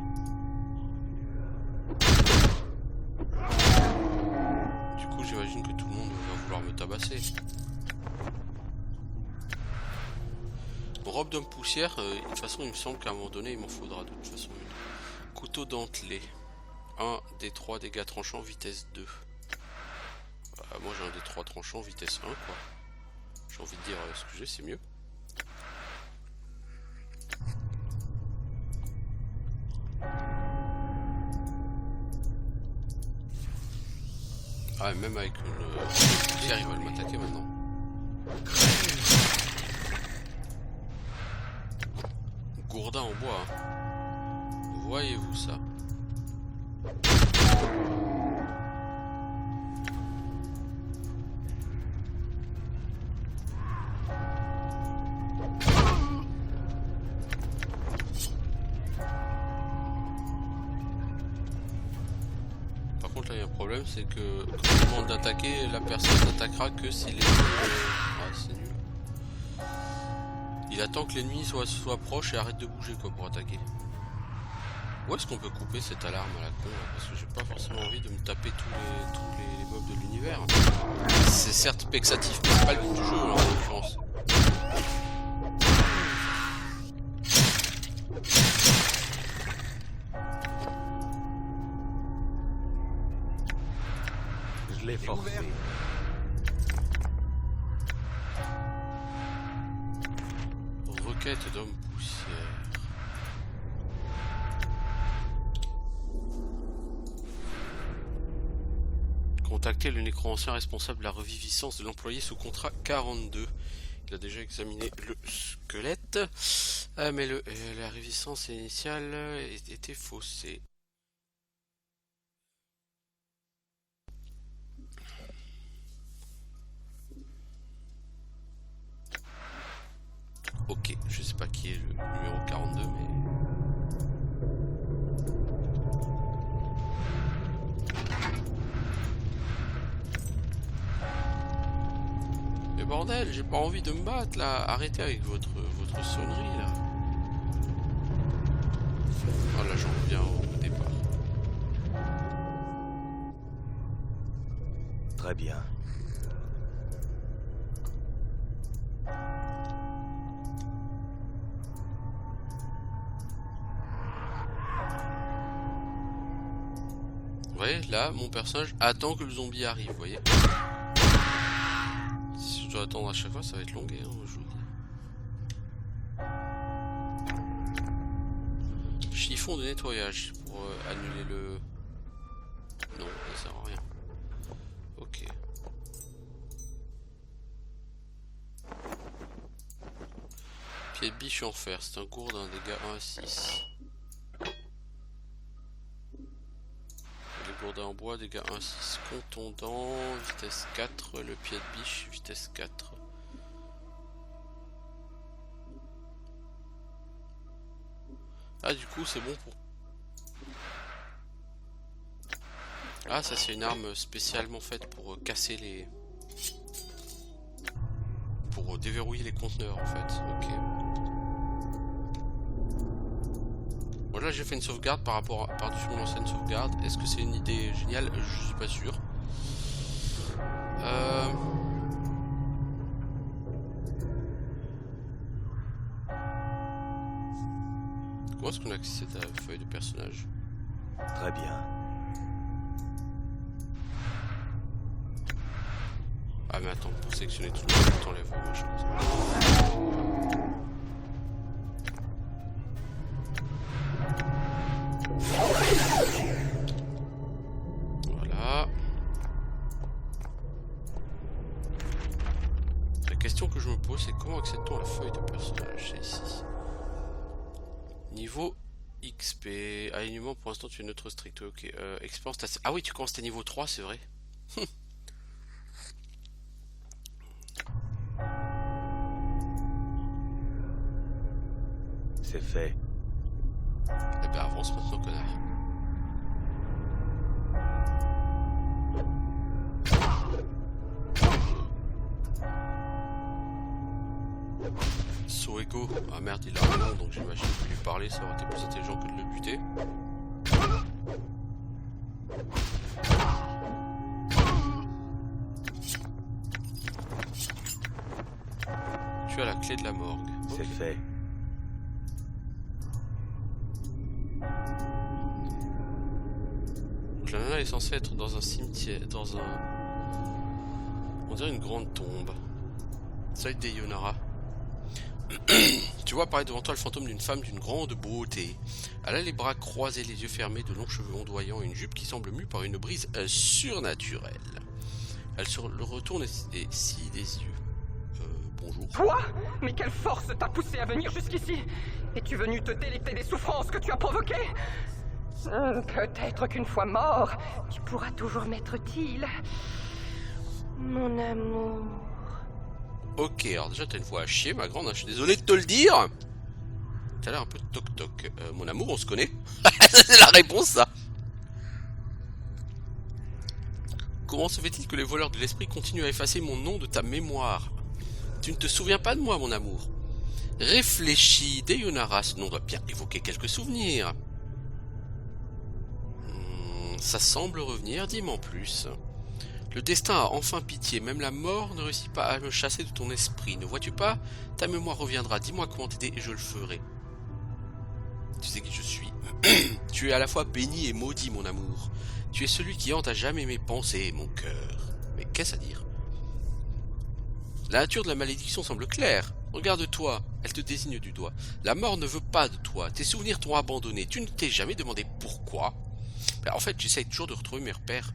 Du coup, j'imagine que tout le monde va vouloir me tabasser. Robe d'homme poussière, de toute façon, il me semble qu'à un moment donné, il m'en faudra de toute façon une. Couteau dentelé. 1 des 3 dégâts tranchants, vitesse 2. Moi j'ai un des 3 tranchants, vitesse 1 quoi. J'ai envie de dire ce que j'ai, c'est mieux. Ah, même avec une poussière, ils veulent m'attaquer maintenant. Gourdin en bois. Hein. Voyez-vous ça? Par contre là il y a un problème, c'est que quand on demande d'attaquer, la personne n'attaquera que si l'ennemi... Ah, c'est nul. Il attend que l'ennemi soit proche et arrête de bouger quoi pour attaquer. Où est-ce qu'on peut couper cette alarme à la con là? Parce que j'ai pas forcément envie de me taper tous les mobs de l'univers. C'est certes vexatif, mais c'est pas le but du jeu là, en l'occurrence. Je l'ai forcé. Requête d'homme poussière. Contacter le nécromancien responsable de la reviviscence de l'employé sous contrat 42. Il a déjà examiné le squelette, mais la reviviscence initiale était faussée. Ok, je sais pas qui est le numéro 42, mais... Mais bordel, j'ai pas envie de me battre là. Arrêtez avec votre sonnerie là. Oh là, j'en reviens au départ. Très bien. Vous voyez, là, mon personnage attend que le zombie arrive, vous voyez. Si je dois attendre à chaque fois, ça va être longué, hein, je vous dis. Chiffon de nettoyage pour annuler le... Non, ça sert à rien. Ok. Pied de biche en fer, c'est un gourdin, dégâts 1 à 6. Le gourdin en bois, dégâts 1 à 6. Contondant, vitesse 4. Le pied de biche, vitesse 4. Ah, du coup, c'est bon pour... Ah, ça c'est une arme spécialement faite pour casser les... Pour déverrouiller les conteneurs en fait. Ok. Bon là j'ai fait une sauvegarde par-dessus mon ancienne sauvegarde. Est-ce que c'est une idée géniale? Je suis pas sûr. Comment est-ce qu'on a accès à la feuille de personnage? Très bien. Ah mais attends, pour sélectionner tout le monde, t'enlèves machin. Voilà. La question que je me pose, c'est comment accède-t-on à la feuille de personnage? C'est ici. Niveau XP. Alignement, pour l'instant tu es neutre strict. Ok. Expérience. Ah oui, tu commences à niveau 3, c'est vrai. C'est fait. Eh ben avance maintenant, connard. Soeko. Ah merde, il a un nom, donc j'imagine que lui parler, ça aurait été plus intelligent que de le buter. Tu as la clé de la morgue. C'est fait. Donc la nana est censée être dans un cimetière, dans un... on dirait une grande tombe. Salut Deyonara. Tu vois apparaître devant toi le fantôme d'une femme d'une grande beauté. Elle a les bras croisés, les yeux fermés, de longs cheveux ondoyants et une jupe qui semble mue par une brise surnaturelle. Elle se le retourne et scie des yeux. Bonjour. Toi? Mais quelle force t'a poussé à venir jusqu'ici? Es-tu venu te délecter des souffrances que tu as provoquées? Peut-être qu'une fois mort, tu pourras toujours m'être utile. Mon amour. Ok, alors déjà t'as une voix à chier ma grande, hein, je suis désolé de te le dire. T'as l'air un peu toc-toc. Mon amour, on se connaît? C'est la réponse ça. Comment se fait-il que les voleurs de l'esprit continuent à effacer mon nom de ta mémoire? Tu ne te souviens pas de moi, mon amour? Réfléchis, Deyonara, ce nom doit bien évoquer quelques souvenirs. Ça semble revenir, dis-moi en plus. Le destin a enfin pitié, même la mort ne réussit pas à me chasser de ton esprit. Ne vois-tu pas? Ta mémoire reviendra, dis-moi comment t'aider et je le ferai. Tu sais qui je suis. Tu es à la fois béni et maudit, mon amour. Tu es celui qui hante à jamais mes pensées et mon cœur. Mais qu'est-ce à dire? La nature de la malédiction semble claire. Regarde-toi, elle te désigne du doigt. La mort ne veut pas de toi, tes souvenirs t'ont abandonné. Tu ne t'es jamais demandé pourquoi? Ben, en fait, j'essaye toujours de retrouver mes repères.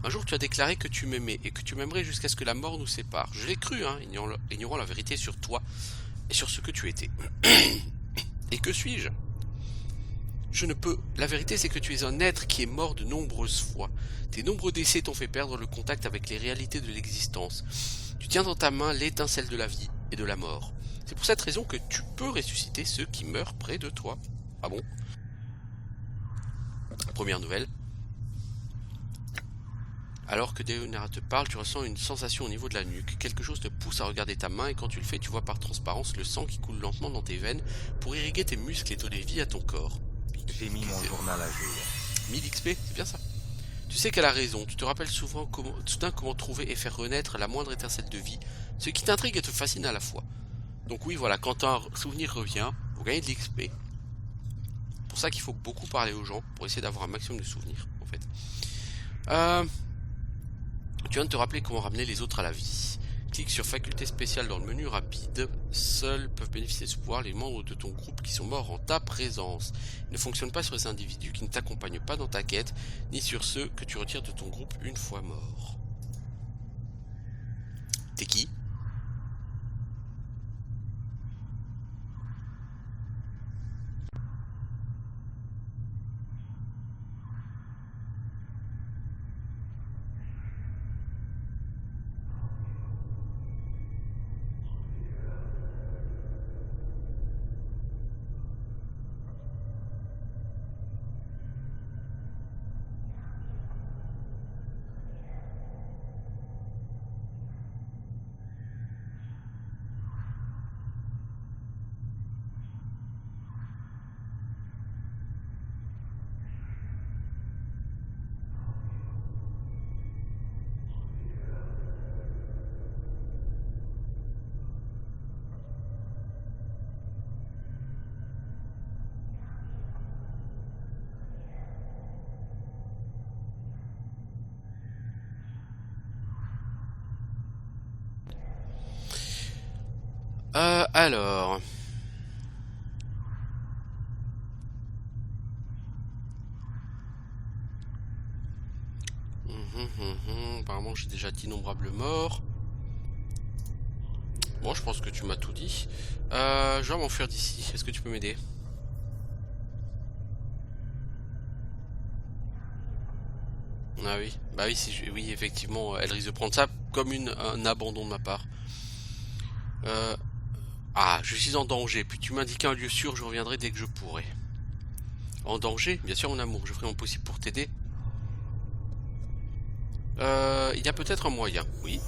Un jour, tu as déclaré que tu m'aimais et que tu m'aimerais jusqu'à ce que la mort nous sépare. Je l'ai cru, hein, ignorant la vérité sur toi et sur ce que tu étais. Et que suis-je? Je ne peux. La vérité, c'est que tu es un être qui est mort de nombreuses fois. Tes nombreux décès t'ont fait perdre le contact avec les réalités de l'existence. Tu tiens dans ta main l'étincelle de la vie et de la mort. C'est pour cette raison que tu peux ressusciter ceux qui meurent près de toi. Ah bon? Première nouvelle. Alors que Deyonara te parle, tu ressens une sensation au niveau de la nuque. Quelque chose te pousse à regarder ta main et quand tu le fais, tu vois par transparence le sang qui coule lentement dans tes veines pour irriguer tes muscles et donner vie à ton corps. J'ai mis mon journal à jour. 1000 XP, c'est bien ça. Tu sais qu'elle a raison, tu te rappelles soudain comment trouver et faire renaître la moindre étincelle de vie, ce qui t'intrigue et te fascine à la fois. Donc oui, voilà, quand un souvenir revient, vous gagnez de l'XP. C'est pour ça qu'il faut beaucoup parler aux gens, pour essayer d'avoir un maximum de souvenirs, en fait. Tu viens de te rappeler comment ramener les autres à la vie. Clique sur faculté spéciale dans le menu rapide. Seuls peuvent bénéficier de ce pouvoir les membres de ton groupe qui sont morts en ta présence. Il ne fonctionne pas sur les individus qui ne t'accompagnent pas dans ta quête, ni sur ceux que tu retires de ton groupe une fois morts. T'es qui? Alors... Apparemment j'ai déjà d'innombrables morts. Bon, je pense que tu m'as tout dit. Je vais m'enfuir d'ici. Est-ce que tu peux m'aider? Ah oui, bah oui, oui, effectivement, elle risque de prendre ça comme un abandon de ma part. Ah, je suis en danger. Puis tu m'indiques un lieu sûr, je reviendrai dès que je pourrai. En danger? Bien sûr, mon amour, je ferai mon possible pour t'aider. Il y a peut-être un moyen, oui.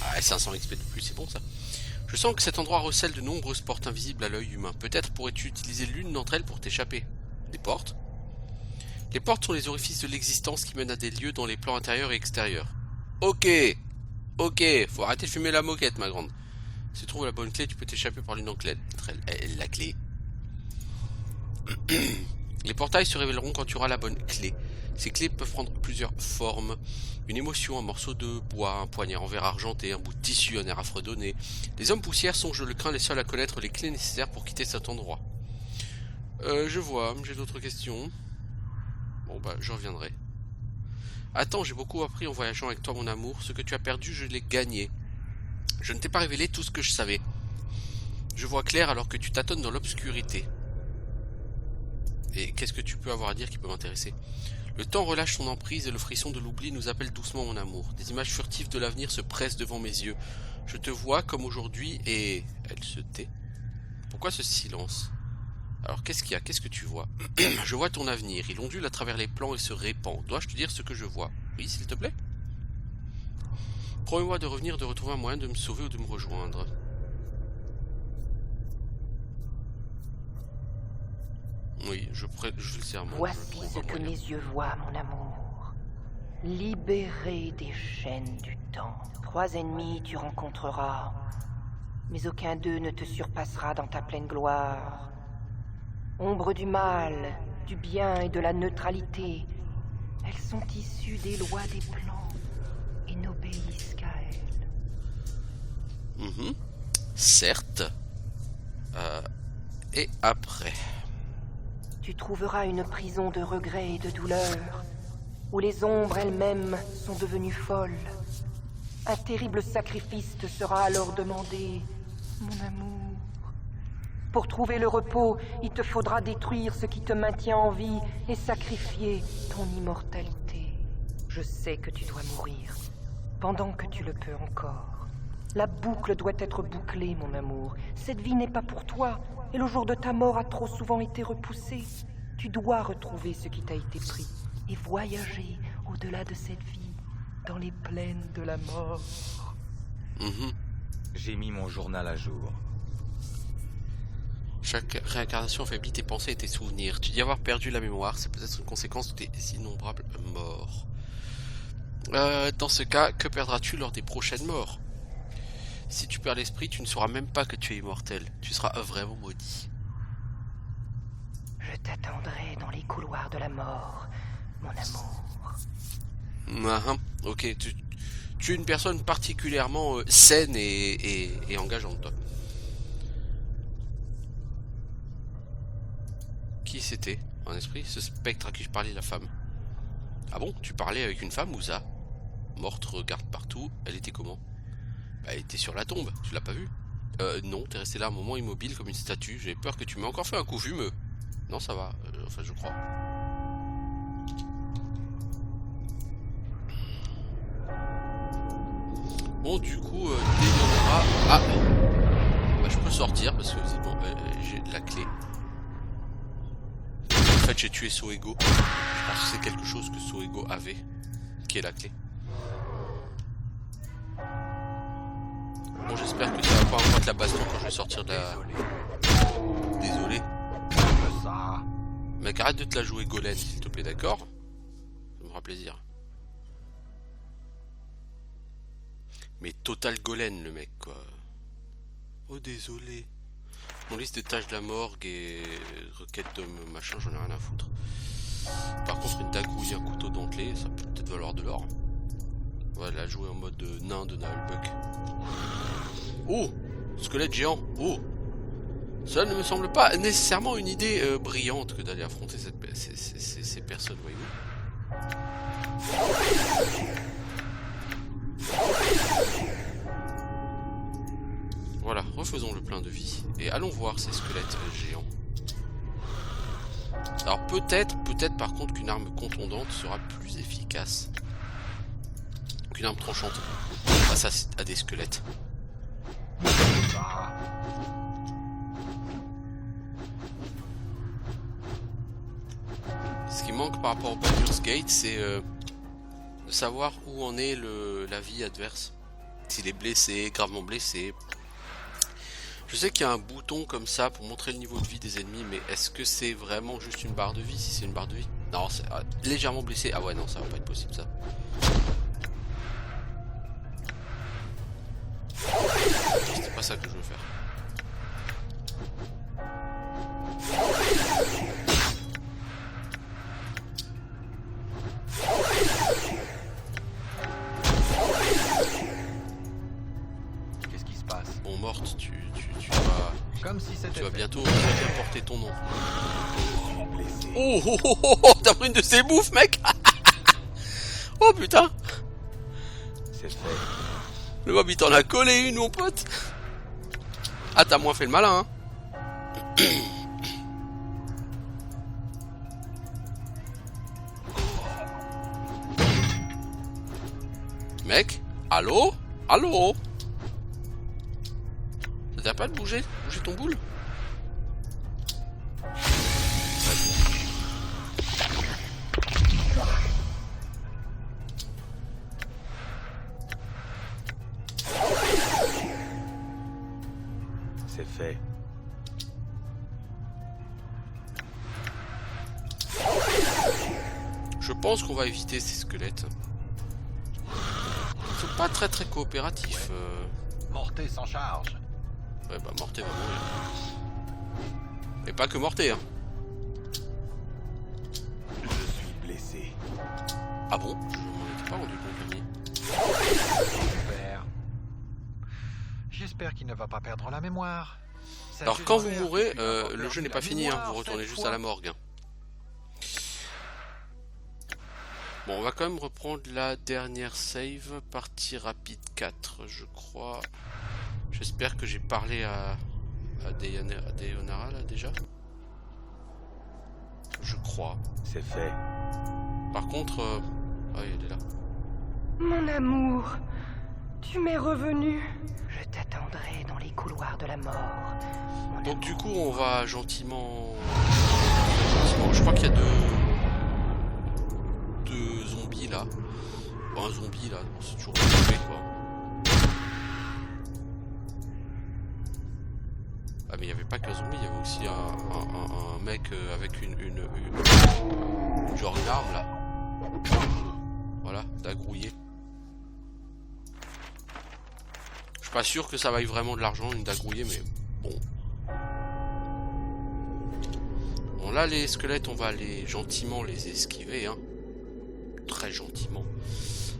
Ah, 500 XP de plus, c'est bon ça. Je sens que cet endroit recèle de nombreuses portes invisibles à l'œil humain. Peut-être pourrais-tu utiliser l'une d'entre elles pour t'échapper. Des portes? Les portes sont les orifices de l'existence qui mènent à des lieux dans les plans intérieurs et extérieurs. Ok, ok, faut arrêter de fumer la moquette, ma grande. Si tu trouves la bonne clé, tu peux t'échapper par l'une d'entre elles. La clé. Les portails se révéleront quand tu auras la bonne clé. Ces clés peuvent prendre plusieurs formes. Une émotion, un morceau de bois, un poignard en verre argenté, un bout de tissu, un air affredonné. Les hommes poussières sont, je le crains, les seuls à connaître les clés nécessaires pour quitter cet endroit. Je vois, j'ai d'autres questions. Bon bah, je reviendrai. Attends, j'ai beaucoup appris en voyageant avec toi, mon amour. Ce que tu as perdu, je l'ai gagné. Je ne t'ai pas révélé tout ce que je savais. Je vois clair alors que tu tâtonnes dans l'obscurité. Et qu'est-ce que tu peux avoir à dire qui peut m'intéresser? Le temps relâche son emprise et le frisson de l'oubli nous appelle doucement, mon amour. Des images furtives de l'avenir se pressent devant mes yeux. Je te vois comme aujourd'hui et... Elle se tait. Pourquoi ce silence? Alors qu'est-ce qu'il y a? Qu'est-ce que tu vois? Je vois ton avenir. Il ondule à travers les plans et se répand. Dois-je te dire ce que je vois? Oui, s'il te plaît? Promets-moi de revenir, de retrouver un moyen de me sauver ou de me rejoindre. Oui, je le serment. Voici ce que mes yeux voient, mon amour. Libéré des chaînes du temps. 3 ennemis tu rencontreras, mais aucun d'eux ne te surpassera dans ta pleine gloire. Ombre du mal, du bien et de la neutralité, elles sont issues des lois des plans et n'obéissent qu'à elles. Certes. Et après? Tu trouveras une prison de regrets et de douleurs, où les ombres elles-mêmes sont devenues folles. Un terrible sacrifice te sera alors demandé, mon amour. Pour trouver le repos, il te faudra détruire ce qui te maintient en vie et sacrifier ton immortalité. Je sais que tu dois mourir, pendant que tu le peux encore. La boucle doit être bouclée, mon amour. Cette vie n'est pas pour toi, et le jour de ta mort a trop souvent été repoussé. Tu dois retrouver ce qui t'a été pris, et voyager au-delà de cette vie, dans les plaines de la mort. J'ai mis mon journal à jour. Chaque réincarnation affaiblit tes pensées et tes souvenirs. Tu dis avoir perdu la mémoire, c'est peut-être une conséquence de tes innombrables morts. Dans ce cas, que perdras-tu lors des prochaines morts? Si tu perds l'esprit, tu ne sauras même pas que tu es immortel. Tu seras vraiment maudit. Je t'attendrai dans les couloirs de la mort, mon amour. Ok, tu es une personne particulièrement saine et engageante, toi. Qui c'était, en esprit? Ce spectre à qui je parlais, la femme. Ah bon? Tu parlais avec une femme ou ça? Morte, regarde partout. Elle était comment? Elle était sur la tombe, tu l'as pas vue? Non, t'es resté là un moment immobile comme une statue. J'avais peur que tu m'aies encore fait un coup fumeux. Non, ça va, enfin je crois. Bon, du coup, dès qu'il y en aura... Ah bah, je peux sortir parce que c'est bon, j'ai de la clé. En fait, j'ai tué Soego. Je pense que c'est quelque chose que Soego avait, qui est la clé. Bon, j'espère que ça va pas encore être la baston quand je vais sortir de la... Désolé. Mec, arrête de te la jouer Golem, s'il te plaît, d'accord? Ça me fera plaisir. Mais total Golem, le mec, quoi. Oh, désolé. Mon liste des tâches de la morgue et requête de machin, j'en ai rien à foutre. Par contre, une dagouille et un couteau dentelé, ça peut peut-être valoir de l'or. On va la jouer en mode nain de Nullbuck. Oh, squelette géant. Oh, cela ne me semble pas nécessairement une idée brillante que d'aller affronter ces personnes, voyez-vous. Voilà, refaisons le plein de vie et allons voir ces squelettes géants. Alors peut-être par contre qu'une arme contondante sera plus efficace qu'une arme tranchante face à des squelettes. Ce qui manque par rapport au Baldur's Gate, c'est de savoir où en est la vie adverse. S'il est blessé, gravement blessé, Je sais qu'il y a un bouton comme ça pour montrer le niveau de vie des ennemis, mais est-ce que c'est vraiment juste une barre de vie? Si c'est une barre de vie. Non, c'est légèrement blessé. Ah ouais, non, ça va pas être possible ça. C'est pas ça que je veux faire. Qu'est-ce qui se passe? Bon, morte, tu Comme si c'était vas fait. bientôt bien porter ton nom. Oh oh oh oh, oh, t'as pris une de ces bouffes, mec. Oh putain. C'est fait. Le mob il t'en a collé une, mon pote. Ah, t'as moins fait le malin, hein. Mec, allô? Allô? Ça t'a pas de bouger? Bouger ton boule? C'est fait. Je pense qu'on va éviter ces squelettes. Ils sont pas très coopératifs. Morté s'en charge. Ouais, bah Morté va mourir. Et pas que Morté, hein. Je suis blessé. Ah bon? Je m'en étais pas rendu compte, l'ami. Super. J'espère qu'il ne va pas perdre la mémoire. Alors quand vous mourrez, le jeu n'est pas fini, hein. Vous retournez juste à la morgue. Bon, on va quand même reprendre la dernière save, partie rapide 4, je crois. J'espère que j'ai parlé à Deonara là déjà. Je crois. C'est fait. Par contre, ah oui, elle est là. Mon amour, tu m'es revenu. Je t'attendrai dans les couloirs de la mort. Donc du coup, on va gentiment. Je crois qu'il y a deux zombies là. Bon, un zombie là, c'est toujours pas mauvais, quoi. Ah mais il n'y avait pas qu'un zombie, il y avait aussi un mec avec une genre une arme là. Voilà, dagrouillé. Je suis pas sûr que ça vaille vraiment de l'argent une dagrouillée, mais bon. Bon là les squelettes on va gentiment les esquiver, hein. Très gentiment.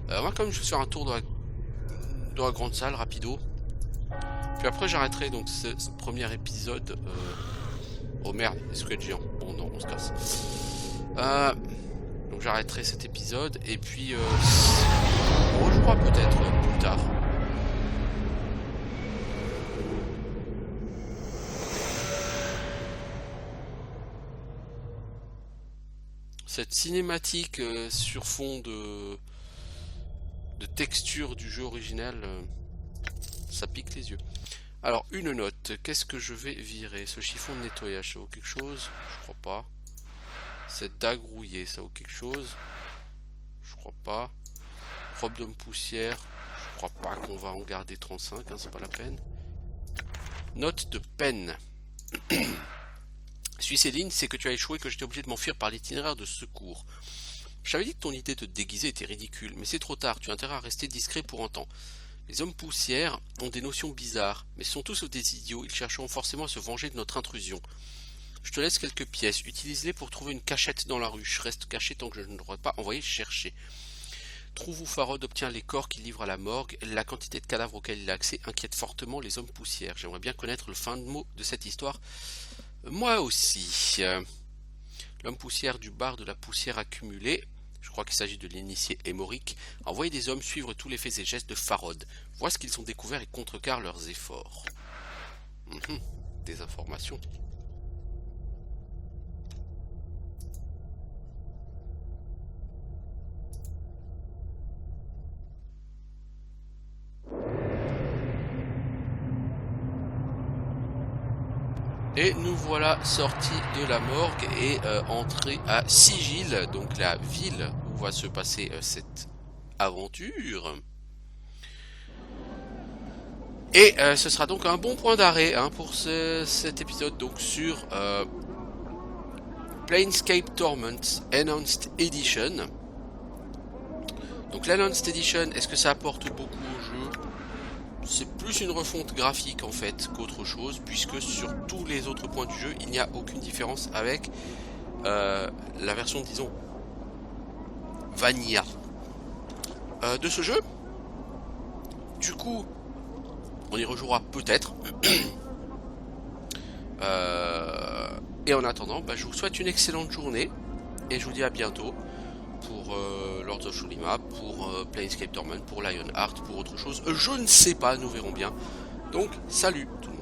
On va quand même juste faire un tour dans la grande salle rapido. Puis après j'arrêterai donc ce premier épisode. Oh merde, les squelettes géants. Bon non, on se casse. Donc j'arrêterai cet épisode et puis bon, je crois peut-être plus tard. Cette cinématique sur fond de texture du jeu original, ça pique les yeux. Alors une note, qu'est-ce que je vais virer? Ce chiffon de nettoyage, ça vaut quelque chose? Je crois pas. Cette dague rouillée, ça vaut quelque chose? Je crois pas. Robe d'homme poussière, je crois pas qu'on va en garder 35, hein, c'est pas la peine. Note de peine. Suis ces lignes, c'est que tu as échoué, que j'étais obligé de m'enfuir par l'itinéraire de secours. Je t'avais dit que ton idée de te déguiser était ridicule, mais c'est trop tard, tu as intérêt à rester discret pour un temps. Les hommes poussières ont des notions bizarres, mais sont tous des idiots, ils chercheront forcément à se venger de notre intrusion. Je te laisse quelques pièces, utilise-les pour trouver une cachette dans la rue, je reste caché tant que je ne l'aurai pas envoyé chercher. Trouve où Farod obtient les corps qu'il livre à la morgue, la quantité de cadavres auxquels il a accès inquiète fortement les hommes poussières. J'aimerais bien connaître le fin de mot de cette histoire. Moi aussi. L'homme poussière du bar de la poussière accumulée, je crois qu'il s'agit de l'initié Hémorique, a envoyé des hommes suivre tous les faits et gestes de Farod. Vois ce qu'ils ont découvert et contrecarrent leurs efforts. Des informations. Et nous voilà sortis de la morgue et entrés à Sigil, donc la ville où va se passer cette aventure. Et ce sera donc un bon point d'arrêt hein, pour cet épisode donc sur Planescape Torment Enhanced Edition. Donc l'Enhanced Edition, est-ce que ça apporte beaucoup au jeu? C'est plus une refonte graphique en fait qu'autre chose, puisque sur tous les autres points du jeu, il n'y a aucune différence avec la version, disons, Vanilla de ce jeu. Du coup, on y rejouera peut-être. Et en attendant, je vous souhaite une excellente journée, et je vous dis à bientôt pour Lords of Shulima, pour Planescape Torment, pour Lionheart, pour autre chose. Je ne sais pas, nous verrons bien. Donc, salut tout le monde.